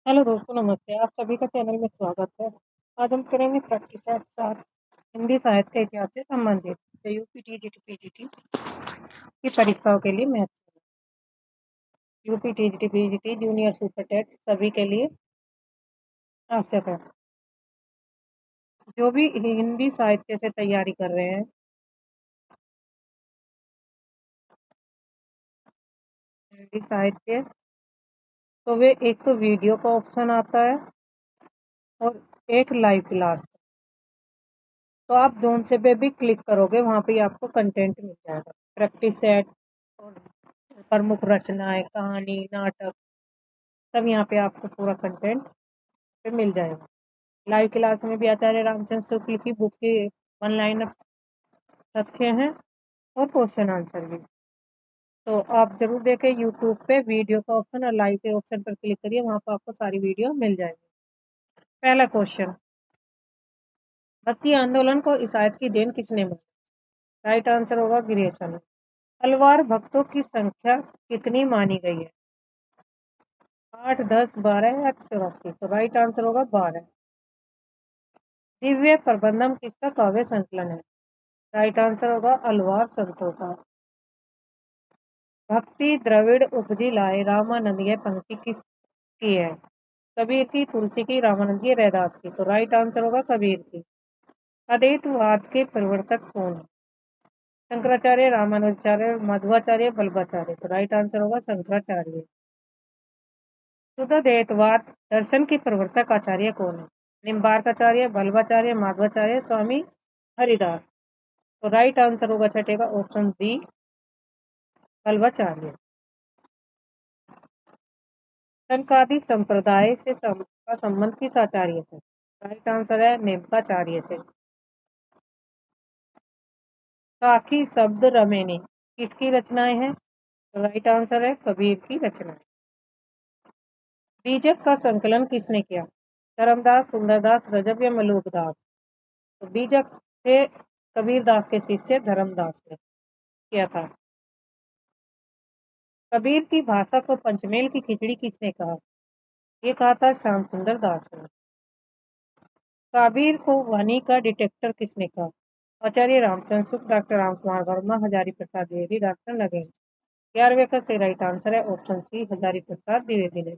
Hello दोस्तों, नमस्ते। आप सभी का चैनल में स्वागत है। आज हम करेंगे प्रैक्टिस एट साथ हिंदी साहित्य इतिहास से संबंधित जो यूपी टीजीटी पीजीटी की परीक्षाओं के लिए महत्वपूर्ण UP TGT PGT junior super TET सभी के लिए आवश्यक है। जो भी हिंदी साहित्य से तैयारी कर रहे हैं, हिंदी साहित्य, तो वे एक तो वीडियो का ऑप्शन आता है और एक लाइव क्लास। तो आप जोन से पे भी क्लिक करोगे, वहां पे आपको कंटेंट मिल जाएगा। प्रैक्टिस सेट और प्रमुख रचनाएं, कहानी, नाटक, सब यहाँ पे आपको पूरा कंटेंट पे मिल जाएगा। लाइव क्लास में भी आचार्य रामचंद्र शुक्ल की बुक के वन लाइन रखे हैं और क्वेश्चन आंसर भी। तो आप जरूर देखें यूट्यूब पे वीडियो का ऑप्शन और लाइव के ऑप्शन पर क्लिक करिए, वहां पर आपको सारी वीडियो मिल जाएगी। पहला क्वेश्चन, भक्ति आंदोलन को ईसाइत की देन किसने माना? राइट आंसर होगा ग्रियर्सन। तलवार भक्तों की संख्या कितनी मानी गई है? 8, 10, 12 या 84? तो राइट आंसर होगा 12। दिव्य प्रबंधम किसका काव्य संकलन है? राइट आंसर होगा अलवार संतों का। भक्ति द्रविड़ उपजी लाए रामानंद, यह पंक्ति किसकी है? कबीर की, तुलसी की, रामानंद की, रैदास की? तो राइट आंसर होगा कबीर की। अद्वैतवाद के प्रवर्तक कौन है? शंकराचार्य, रामानुजाचार्य, मध्वाचार्य, वल्लभाचार्य? तो राइट आंसर होगा शंकराचार्य। शुद्धअद्वैतवाद दर्शन के प्रवर्तक आचार्य कौन है? निम्बार्काचार्य, वल्लभाचार्य, माधवाचार्य, स्वामी हरिदास? तो राइट आंसर होगा छठे का ऑप्शन बी, वल्लभाचार्य। सनकादि संप्रदाय से का संबंध किस आचार्य से? राइट आंसर है नेमकाचार्य से। साखी शब्द रमेनी किसकी रचनाएं हैं? राइट आंसर है कबीर की रचना। बीजक का संकलन किसने किया? धर्मदास, सुंदरदास, रजब या मलूकदास? तो बीजक थे कबीरदास के शिष्य धर्मदास ने किया था। कबीर की भाषा को पंचमेल की खिचड़ी किसने कहा? ये कहा था श्याम सुंदर दास ने। कबीर को वाणी का डिटेक्टर किसने कहा? आचार्य Ramchandra Shukla, doctor Ram Kumar Verma, Hazari Prasad Dwivedi, doctor again? 11वें का सही राइट आंसर है ऑप्शन सी, हजारी प्रसाद द्विवेदी ने।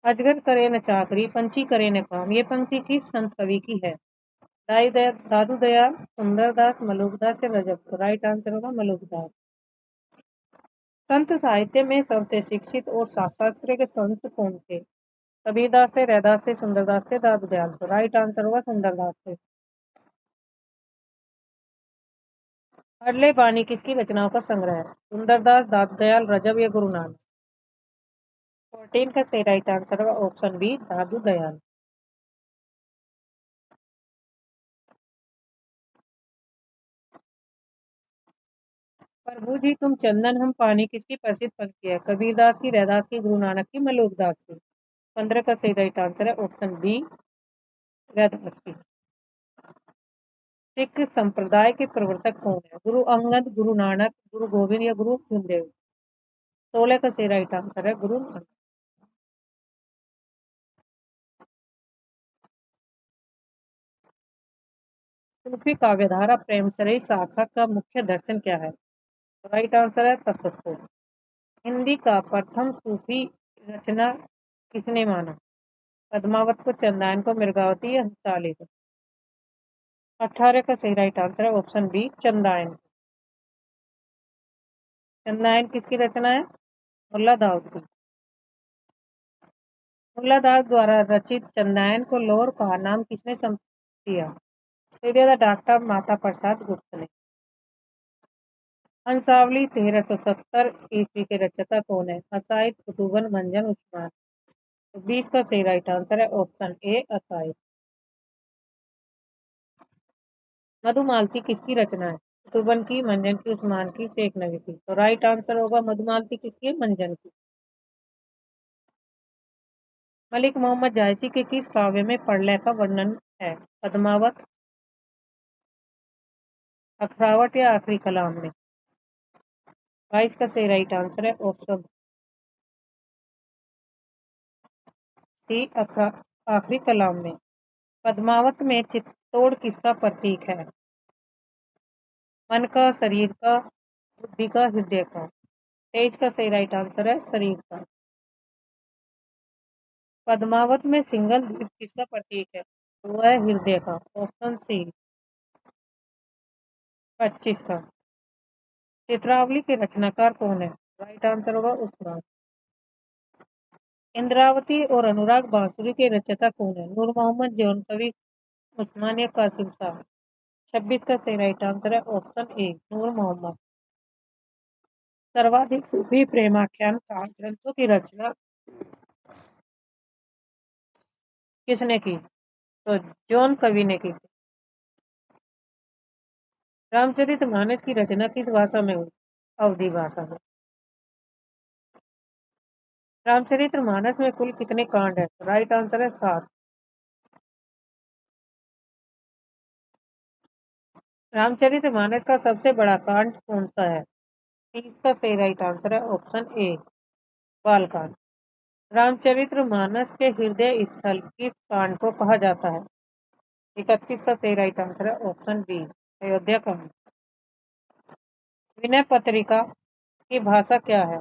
अजगर करे न चाकरी, पंछी करे न काम, ये पंक्ति किस संत कवि की है? दादू दयाल, सुंदरदास, मलुकदास या रजब? तो राइट आंसर होगा मलुकदास। संत साहित्य में सबसे शिक्षित और शास्त्र के संत कौन थे? कबीरदास थे, रैदास थे, सुंदरदास थे, दादू दयाल? तो राइट आंसर होगा सुंदरदास थे। अडले बानी किसकी रचनाओं का संग्रह है? सुंदरदास, दादू दयाल, रजब या गुरु नानक? 14 का सही राइट आंसर होगा ऑप्शन बी, दादू दयाल। प्रभु जी तुम चंदन हम पानी किसकी प्रसिद्ध पंक्ति है? कबीरदास की, रैदास की, गुरु नानक की, मलूकदास की? 15 का सही राइट आंसर है ऑप्शन बी, रैदास की। सिख संप्रदाय के प्रवर्तक कौन है? गुरु अंगद, गुरु नानक, गुरु गोविंद या गुरु अर्जुन? 16 का सही राइट आंसर है गुरु नानक। सूफी काव्यधारा प्रेमसरई शाखा का मुख्य दर्शन क्या है? राइट आंसर है तसव्वुफ। हिंदी का प्रथम सूफी रचना किसने माना? पद्मावत को, चंदायन को, मृगावती या हंसाली को? 18 का सही राइट आंसर है ऑप्शन बी, चंदायन। चंदायन किसकी रचना है? मुल्ला दाऊद की। मुल्ला दाऊद द्वारा रचित चंदायन को लोर का नाम किसने दिया? तो दिया था डॉक्टर माता प्रसाद गुप्त ने। हंसावली 1370 ईस्वी के रचयिता कौन है? असाइद, कुतुबन, मंजन, उस्मान? तो 20 का सही राइट आंसर है ऑप्शन ए, असाइद। मधुमालती किसकी रचना है? कुतुबन की, मंजन की, उस्मान की, शेख नबी की? तो राइट आंसर होगा मधुमालती किसकी है? मंजन की। मलिक मोहम्मद जायसी के किस काव्य में प्रलय का वर्णन है? पद्मावत, अखरावट या आखिरी कलाम में? 22 का सही राइट आंसर है ऑप्शन सी आखिरी कलाम में। पद्मावत में चित्तौड़ किसका प्रतीक है? मन का, शरीर का, बुद्धि का, हृदय का। 23 का सही राइट आंसर है शरीर का। पद्मावत में सिंगल द्वीप किसका प्रतीक है? वो है हृदय का। Option C. 25 का। चित्रावली के रचनाकार कौन है? राइट आंसर होगा उत्तरायण। इंद्रावती और अनुराग बांसुरी के रचयिता कौन है? नूर मोहम्मद, जौन कवि, उस्मानिया, कासिम शाह। 26 का सही राइट आंसर है ऑप्शन ए नूर मोहम्मद। सर्वाधिक सूफी प्रेमाख्यान ग्रंथों की रचना किसने की? तो जौन कवि ने की। रामचरितमानस की रचना किस भाषा में हुई? अवधी भाषा में। रामचरितमानस में कुल कितने कांड है? राइट आंसर है 7। रामचरितमानस का सबसे बड़ा कांड कौन सा है? 30 का सही राइट आंसर है ऑप्शन ए बालकांड। रामचरितमानस के हृदय स्थल किस कांड को कहा जाता है? 31 का सही राइट आंसर है ऑप्शन बी अयोध्या कांड। विनय पत्रिका की भाषा क्या है?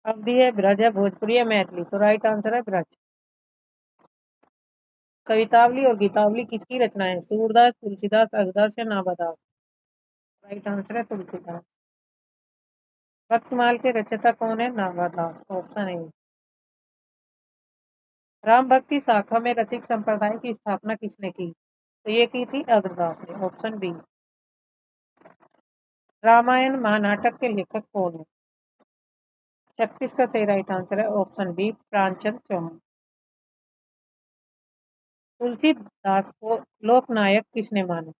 अवधी है, ब्रज है, भोजपुरी है, मैथिली। तो राइट आंसर है ब्रज। कवितावली और गीतावली किसकी रचना है? सूरदास, तुलसीदास, अघदास या नाभादास। राइट आंसर है तुलसीदास। भक्तमाल के रचयिता कौन है? नाभादास। Option A. राम भक्ति शाखा में रसिक संप्रदाय की स्थापना किसने की? तो ये की थी अघदास ने। Option B. रामायण महानाटक के लेखक कौन है? 36 का सही राइट आंसर है ऑप्शन बी प्राणचंद्र चौहान। तुलसीदास को लोकनायक किसने माना?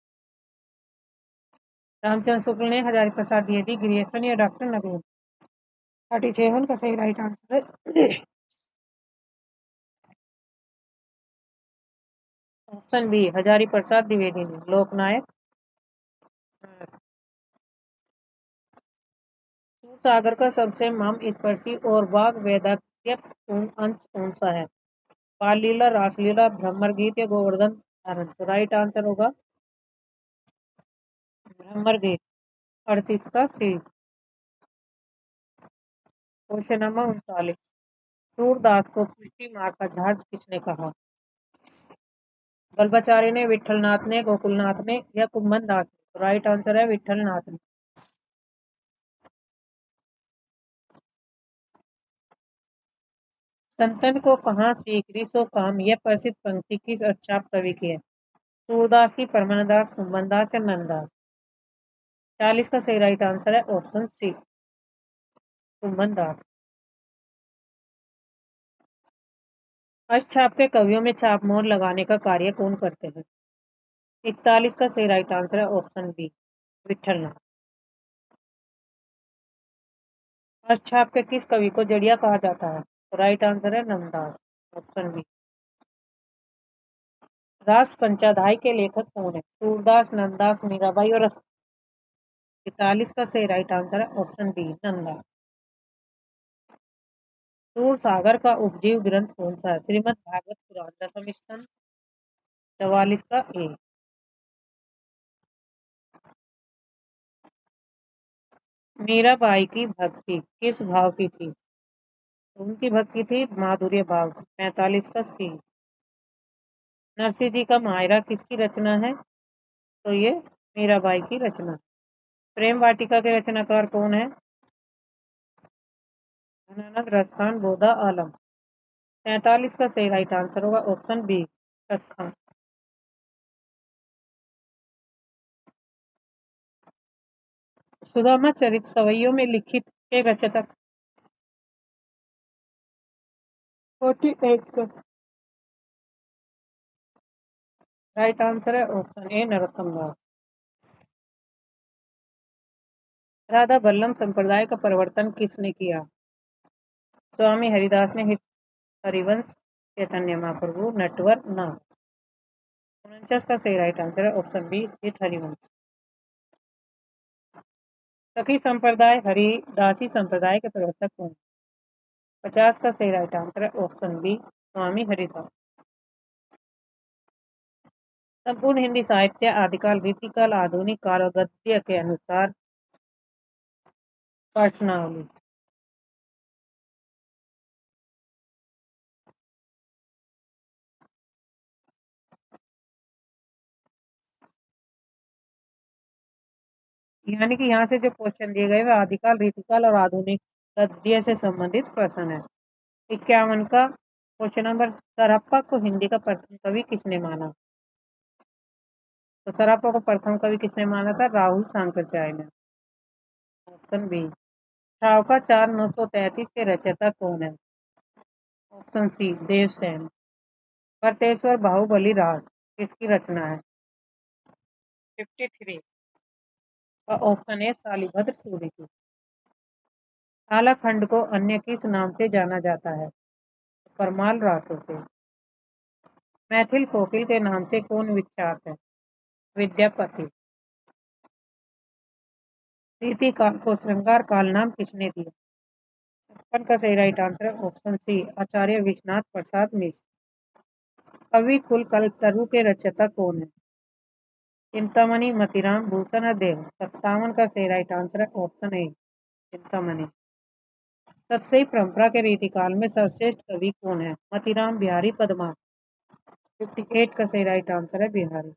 रामचंद्र शुक्ल ने, हजारी प्रसाद द्विवेदी, गिरियसन या डॉक्टर नवीन। 37 का सही राइट आंसर है ऑप्शन बी हजारी प्रसाद द्विवेदी ने लोकनायक। सागर का सबसे मर्म स्पर्शी और वाग वेदात्मक अंश कौन सा है? बाल लीला, रासलीला, भ्रमर गीत या गोवर्धन धारण। तो राइट आंसर होगा भ्रमर गीत। 38 का सी। Question number 39। सूरदास को पुष्टि मार का झाड़ किसने कहा? बल्बाचार्य ने, विठलनाथ ने, गोकुलनाथ ने या कुम्भन दास ने। राइट आंसर है विठलनाथ ने। संतन को कहाँ सीकरी सो काम यह प्रसिद्ध पंक्ति किस अच्छाप कवि की है? सूरदास की, परमानंदास, कुम्भन दास या नंददास। 40 का सही राइट आंसर है ऑप्शन सी कुम्भन दास। अष्टछाप के कवियों में छाप मोहर लगाने का कार्य कौन करते हैं? 41 का सही राइट आंसर है ऑप्शन बी विठलनाथ। अष्टछाप के किस कवि को जड़िया कहा जाता है? राइट आंसर है नंददास। Option B. रास पंचाध्याय के लेखक कौन है? सूरदास, नंददास, मीराबाई और 41 का सही राइट आंसर है ऑप्शन बी नंददास। सूर सागर का उपजीव ग्रंथ कौन सा है? श्रीमद् भागवत पुराण, दसम स्कंद। 44 का ए। मीराबाई की भक्ति किस भाव की थी? उनकी भक्ति थी माधुर्य भाव की। 45 का सी। नरसिंह जी का मायरा किसकी रचना है? तो ये मीराबाई की रचना। प्रेम वाटिका के रचनाकार कौन है? धनानंद, रसखान, बोधा, आलम। 43 का सही राइट आंसर होगा ऑप्शन बी रसखान। सुदामा चरित सवैयों में लिखित के रचयिता? 48 का राइट आंसर है ऑप्शन ए नरोत्तम दास। राधा वल्लभ संप्रदाय का प्रवर्तन किसने किया? स्वामी हरिदास ने, हरिवंश, चैतन्य महाप्रभु, नटवर, नाथ। 49 का सही राइट आंसर है ऑप्शन बी हित हरिवंश। सखी संप्रदाय हरिदासी संप्रदाय के प्रवर्तक कौन? 50 का सही राइट आंसर है ऑप्शन बी स्वामी हरिदास। संपूर्ण हिंदी साहित्य आदिकाल, रीतिकाल, आधुनिक काल और गद्य के अनुसार प्रश्नावली। यानी कि यहाँ से जो क्वेश्चन दिए गए वे आदिकाल, रीतिकाल और आधुनिक गद्य से संबंधित प्रश्न है। 51 का क्वेश्चन नंबर, सरहप्पा को हिंदी का प्रथम कवि किसने माना? तो सरहप्पा को प्रथम कवि किसने माना था? राहुल सांकृत्याय ने। Option B. शावका 4933 के रचयिता कौन है? Option C, Devsen. करतेश्वर बाहुबली राग किसकी रचना है? 53 का ऑप्शन ए, शालिभद्र सूरी की। कालाखंड को अन्य किस नाम से जाना जाता है? परमाल रासो से। मैथिल कोकिल के नाम से कौन विख्यात है? विद्यापति। रीति काल को श्रृंगार काल नाम किसने दिया? 56 का सही राइट आंसर है ऑप्शन सी, आचार्य विश्वनाथ प्रसाद मिश्र। कवि कुल कल्पतरु के रचयिता कौन है? चिंतामणि, मतीराम, भूषण और देव। 57 का सही राइट आंसर है ऑप्शन ए, चिंतामणि। सतसई परंपरा के रीतिकाल में सर्वश्रेष्ठ कवि कौन है? मतीराम, बिहारी, पदमा। 58 का सही राइट आंसर है बिहारी।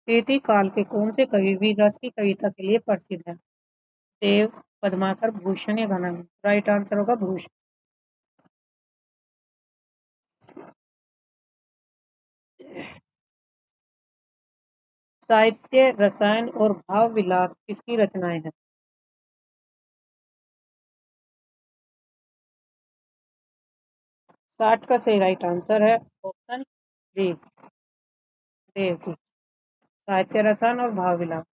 रीति काल के कौन से कवि वीर रस की कविता के लिए प्रसिद्ध है? देव, पद्माकर, भूषण या घनानंद। राइट आंसर होगा भूषण। साहित्य, रसायन और भाव विलास किसकी रचनाएं हैं? 60 का सही राइट आंसर है ऑप्शन डी, देव की। साहित्य, रसायन और भाव विलास।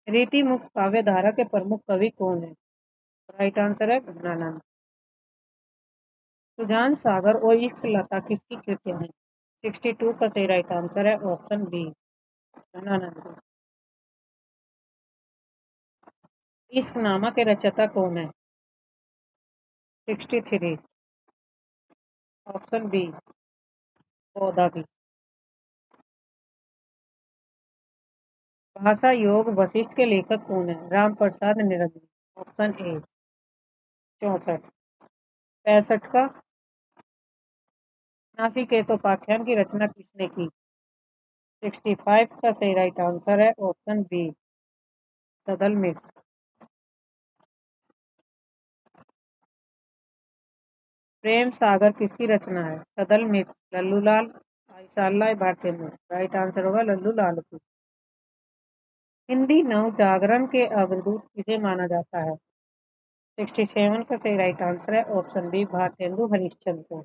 रीति मुक्त काव्य धारा के प्रमुख कवि कौन है? राइट आंसर है घनानंद। सुजान सागर और इश्क लता किसकी कृतियां हैं? 62 का सही राइट आंसर है ऑप्शन बी, घनानंद। इश्कनामा के रचयिता कौन है? 63, ऑप्शन बी, पौधा की। भाषा योग वशिष्ठ के लेखक कौन है? राम प्रसाद निरंजन। Option A, 64। 65 का नासिकेतोपाख्यान की रचना किसने की? 65 का सही राइट आंसर है ऑप्शन बी, सदल मिश्र। प्रेम सागर किसकी रचना है? सदल मिश्र, लल्लूलाल, आयशाल्लाह, भारतेंदु। राइट आंसर होगा लल्लू लाल की। हिंदी नव जागरण के अग्रदूत किसे माना जाता है? 67 का सही राइट आंसर है ऑप्शन बी, भारतेंदु हरिश्चंद्र को।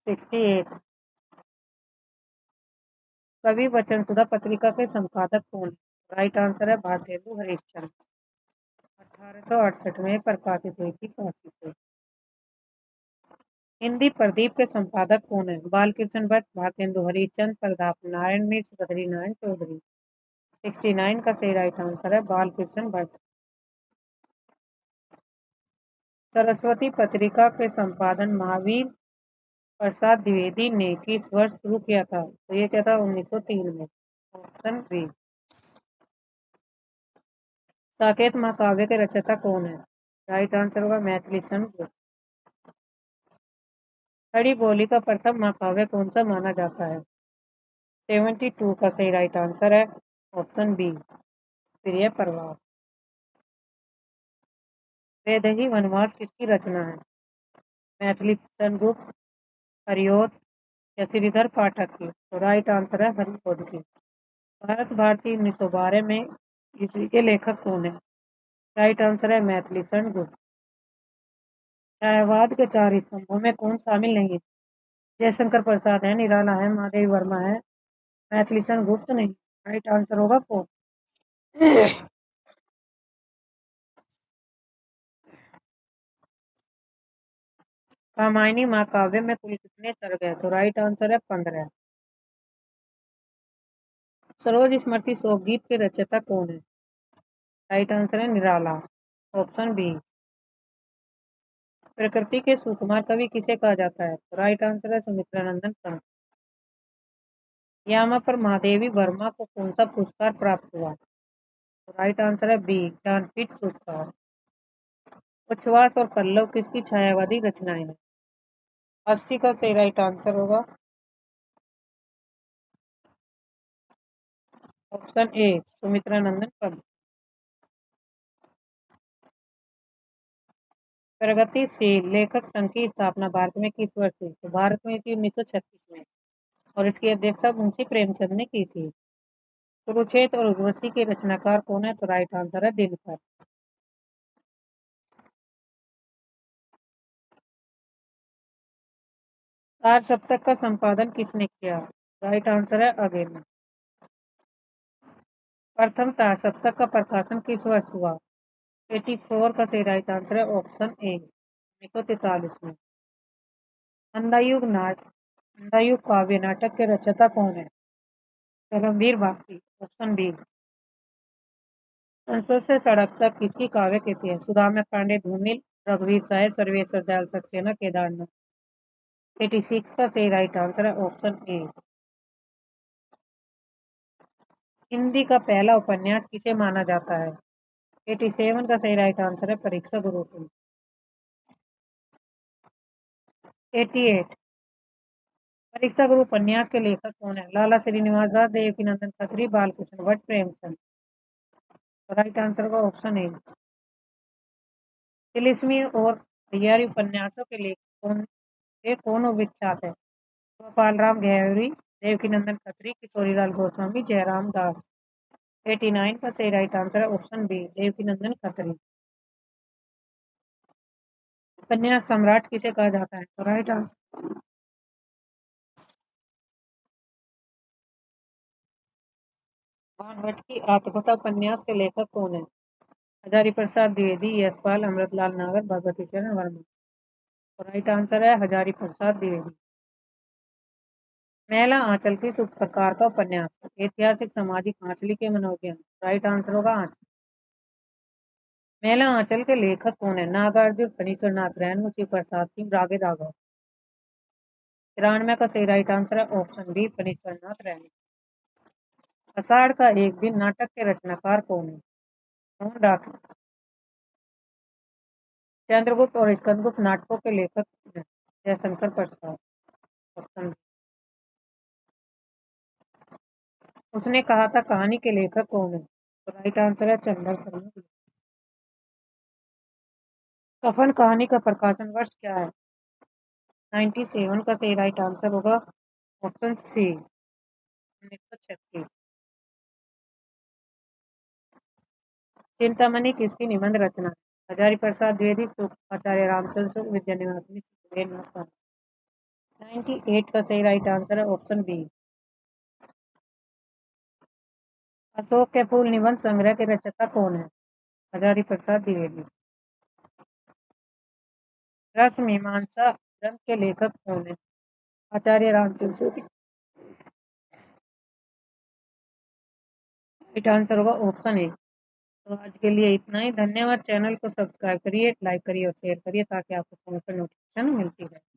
68, कवि वचन सुधा पत्रिका के संपादक कौन है? राइट आंसर है भारतेंदु हरिश्चंद्र। 1868 में प्रकाशित हुई थी काशी से। हिंदी प्रदीप के संपादक कौन है? बालकृष्ण भट्ट, भारतेंदु हरिश्चंद्र, प्रताप नारायण मिश्र, बद्री नारायण चौधरी। 69 का सही राइट आंसर है बालकृष्ण भट्ट। सरस्वती पत्रिका के संपादन महावीर प्रसाद द्विवेदी ने किस वर्ष शुरू किया था? तो ये क्या था? 1903 में। Option B. साकेत महाकाव्य के रचयिता कौन है? राइट आंसर होगा मैथिली संघ। खड़ी बोली का प्रथम महाकाव्य कौन सा माना जाता है? 72 का सही राइट आंसर है ऑप्शन बी, प्रिय प्रवास। वैदेही वनवास किसकी रचना है? मैथिली गुप्त, हरिओत या श्रीधर पाठक की। तो राइट आंसर है हरिओत की। भारत भारती 1912 में ईस्वी के लेखक कौन है? राइट आंसर है मैथिली गुप्त। छायावाद के चार स्तंभों में कौन शामिल नहीं है? जयशंकर प्रसाद है, निराला है, महादेवी वर्मा है, मैथिली गुप्त नहीं। राइट आंसर होगा फोर। रामायणी महाकाव्य में कुल कितने सर्ग है? तो राइट आंसर है 15। सरोज स्मृति शोक गीत के रचयिता कौन है? राइट आंसर है निराला, ऑप्शन बी। प्रकृति के सुकुमार कवि किसे कहा जाता है? तो राइट आंसर है सुमित्रानंदन पंत। यामा पर महादेवी वर्मा को कौन सा पुरस्कार प्राप्त हुआ? तो राइट आंसर है बी, ज्ञानपीठ पुरस्कार। उच्छ्वास और पल्लव किसकी छायावादी रचनाएं हैं? 80 का सही राइट आंसर होगा ऑप्शन ए, सुमित्रानंदन पंत। प्रगतिशील लेखक संघ की स्थापना भारत में किस वर्ष हुई? तो भारत में थी 1936 में, और इसकी अध्यक्षता मुंशी प्रेमचंद ने की थी। कुरुक्षेत्र और उर्वशी के रचनाकार कौन है? तो राइट आंसर है दिनकर। तार सप्तक का संपादन किसने किया? राइट आंसर है अगेन। प्रथम तार सप्तक का प्रकाशन किस वर्ष हुआ? 84 का सही राइट आंसर है ऑप्शन ए, 1943 में। अंधायुग काव्य नाटक के रचयिता कौन है? Dharamvir Bharati, option B. संसद से सड़क तक किसकी काव्य कृति है? सुदामा पांडे, धूमिल, रघुवीर साय, सर्वेश्वर दयाल सक्सेना, केदारनाथ। 86 का सही राइट आंसर है ऑप्शन ए। हिंदी का पहला उपन्यास किसे माना जाता है? 87 का सही राइट आंसर है परीक्षा गुरुकुल। 88 परीक्षा गुरु उपन्यास के लेखक कौन है? लाला श्रीनिवास दास, देवकीनंदन खत्री, बालकृष्ण भट्ट, प्रेमचंद। राइट आंसर का ऑप्शन ए। तिलिस्मी और भैयारी उपन्यासों के लेखक कौन विख्यात है? गोपाल राम गहरी, देवकीनंदन खत्री, किशोरीलाल गोस्वामी, जयराम दास। 89 का सही राइट आंसर है ऑप्शन बी, देवकीनंदन खत्री। उपन्यास सम्राट किसे कहा जाता है? तो राइट आंसर भट्ट की आत्मकथा उपन्यास के लेखक कौन है? हजारी प्रसाद द्विवेदी, यशपाल, अमृतलाल नागर, भगवती शरण वर्मा। तो राइट आंसर है हजारी प्रसाद द्विवेदी। महिला आंचल किस उप प्रकार का उपन्यास है? ऐतिहासिक, सामाजिक, आंचलिक के मनोज्ञान। राइट आंसर होगा आंचल। महिला आंचल के लेखक कौन है? नागार्जुन, फणीश्वर नाथ रैन, शिव प्रसाद सिंह, रागे राघव। 93 का सही राइट आंसर है ऑप्शन बी, फणीश्वर नाथ रैन। आषाढ़ का एक दिन नाटक के रचनाकार कौन है? मोहन राठौर। चंद्रगुप्त और स्कंदगुप्त नाटकों के लेखक हैं? Jaishankar Prasad, option B. उसने कहा था कहानी के लेखक कौन है? तो राइट आंसर है चंदन शर्मा। कफन कहानी का प्रकाशन वर्ष क्या है? 97 का सही राइट आंसर होगा ऑप्शन सी, 1936। चिंतामणि किसकी निबंध रचना है? हजारी प्रसाद द्विवेदी, आचार्य रामचंद्र शुक्ल, विद्यानिवासनी, सुरेंद्र नाथ। 98 का सही राइट आंसर है ऑप्शन बी। अशोक के फूल निबंध संग्रह के रचयिता कौन है? हजारी प्रसाद द्विवेदी। रस मीमांसा ग्रंथ के लेखक कौन है? आचार्य रामचंद्र शुक्ल। राइट आंसर होगा ऑप्शन ए। तो आज के लिए इतना ही। धन्यवाद। चैनल को सब्सक्राइब करिए, लाइक करिए और शेयर करिए ताकि आपको समय पर नोटिफिकेशन मिलती रहे।